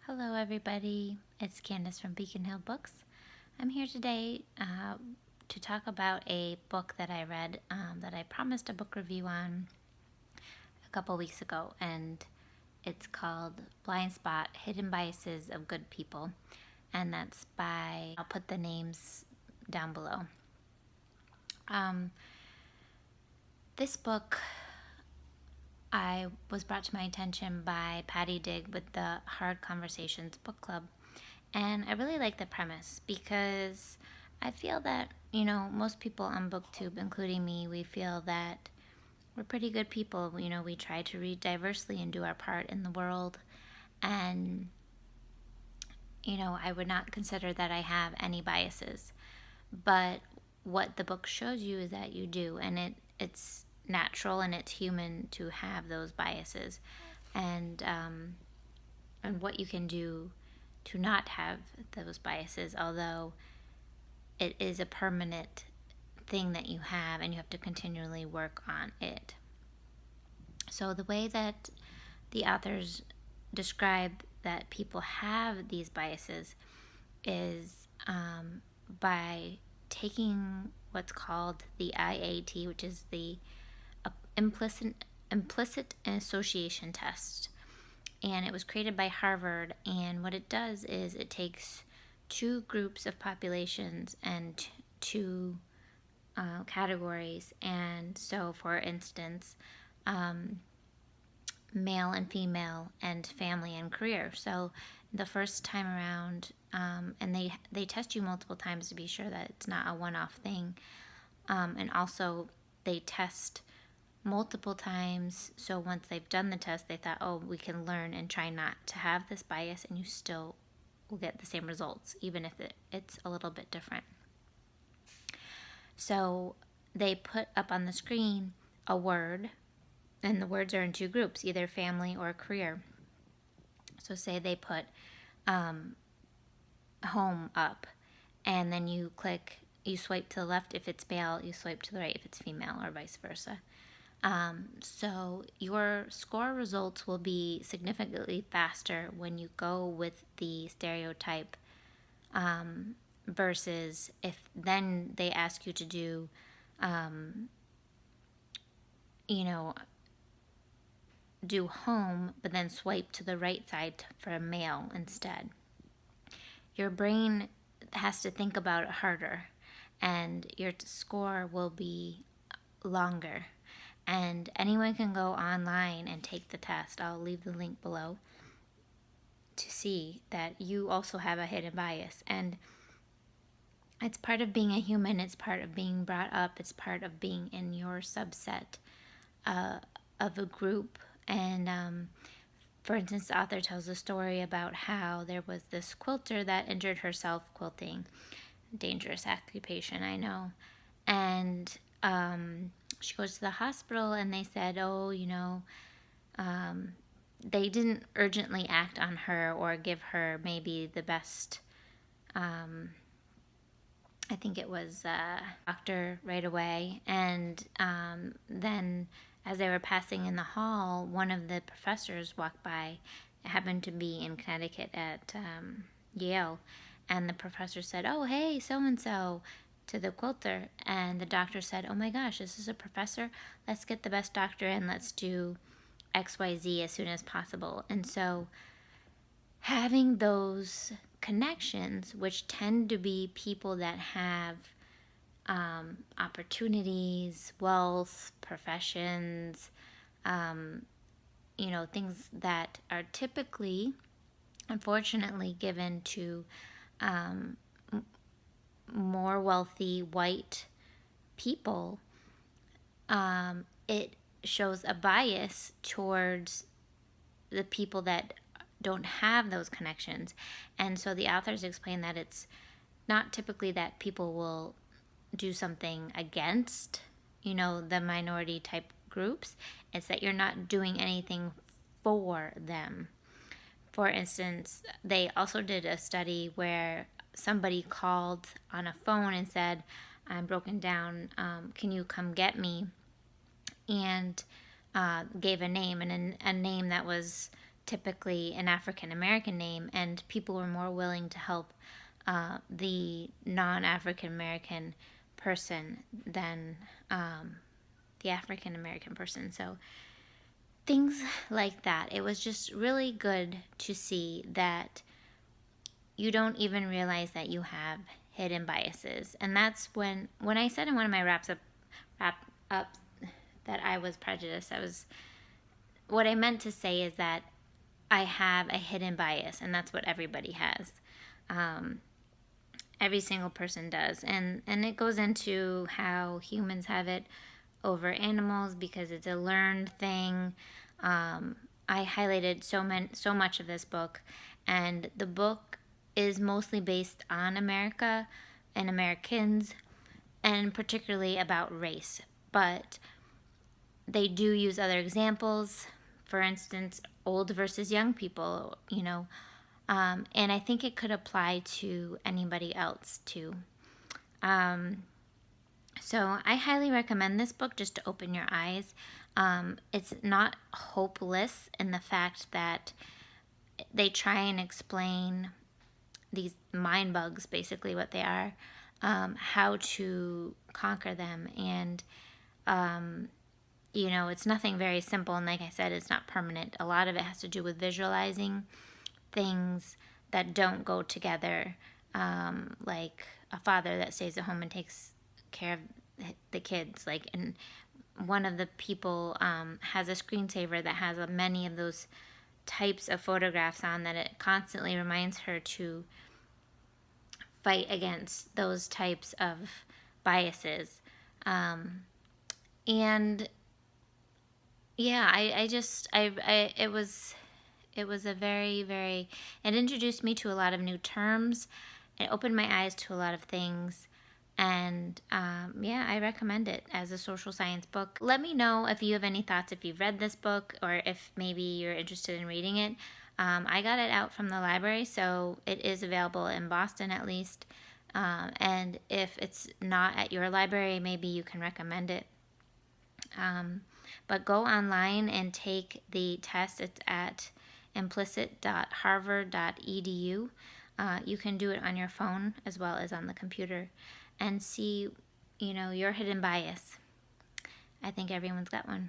Hello everybody, it's Candace from Beacon Hill Books. I'm here today to talk about a book that I read that I promised a book review on a couple weeks ago, and it's called Blind Spot: Hidden Biases of Good People, and that's by, I'll put the names down below. This book I was brought to my attention by Patty Digg with the Hard Conversations book club. And I really like the premise because I feel that, most people on BookTube, including me, we feel that we're pretty good people. We try to read diversely and do our part in the world. And, I would not consider that I have any biases. But what the book shows you is that you do. And it's natural and it's human to have those biases, and what you can do to not have those biases, although it is a permanent thing that you have and you have to continually work on it. So the way that the authors describe that people have these biases is by taking what's called the IAT, which is the Implicit Association Test, and it was created by Harvard. And what it does is it takes two groups of populations and two categories. And so, for instance, male and female, and family and career. So the first time around, and they test you multiple times to be sure that it's not a one-off thing, and also they test multiple times. So once they've done the test, they thought, oh, we can learn and try not to have this bias, and you still will get the same results, even if it's a little bit different. So they put up on the screen a word, and the words are in two groups, either family or career. So say they put home up, and then you swipe to the left if it's male, you swipe to the right if it's female, or vice versa. So your score results will be significantly faster when you go with the stereotype, versus if then they ask you to do, do home, but then swipe to the right side for a male instead. Your brain has to think about it harder, and your score will be longer. And anyone can go online and take the test. I'll leave the link below to see that you also have a hidden bias. And it's part of being a human. It's part of being brought up. It's part of being in your subset of a group. And for instance, the author tells a story about how there was this quilter that injured herself quilting. Dangerous occupation, I know. And she goes to the hospital, and they said, they didn't urgently act on her or give her maybe the best, I think it was doctor right away. And then as they were passing in the hall, one of the professors walked by. It happened to be in Connecticut at Yale. And the professor said, oh, hey, so-and-so, to the quilter. And the doctor said, oh my gosh, this is a professor? Let's get the best doctor in. Let's do XYZ as soon as possible. And so having those connections, which tend to be people that have opportunities, wealth, professions, things that are typically, unfortunately, given to more wealthy white people, it shows a bias towards the people that don't have those connections. And so the authors explain that it's not typically that people will do something against, the minority type groups. It's that you're not doing anything for them. For instance, they also did a study where somebody called on a phone and said, I'm broken down, can you come get me? And gave a name, and a name that was typically an African American name, and people were more willing to help the non-African American person than the African American person. So things like that. It was just really good to see that you don't even realize that you have hidden biases. And that's when I said in one of my wrap up that I was prejudiced, what I meant to say is that I have a hidden bias, and that's what everybody has. Every single person does, and it goes into how humans have it over animals because it's a learned thing. I highlighted so much of this book, and the book is mostly based on America and Americans, and particularly about race. But they do use other examples, for instance, old versus young people, and I think it could apply to anybody else too. So I highly recommend this book just to open your eyes. It's not hopeless in the fact that they try and explain these mind bugs, basically what they are, how to conquer them. And, it's nothing very simple. And like I said, it's not permanent. A lot of it has to do with visualizing things that don't go together, like a father that stays at home and takes care of the kids. And one of the people has a screensaver that has many of those types of photographs on that it constantly reminds her to fight against those types of biases. And yeah, it was a very, it introduced me to a lot of new terms. It opened my eyes to a lot of things. And I recommend it as a social science book. Let me know if you have any thoughts, if you've read this book, or if maybe you're interested in reading it. I got it out from the library, so it is available in Boston at least. And if it's not at your library, maybe you can recommend it. But go online and take the test. It's at implicit.harvard.edu. You can do it on your phone as well as on the computer and see, your hidden bias. I think everyone's got one.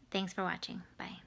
Thanks for watching. Bye.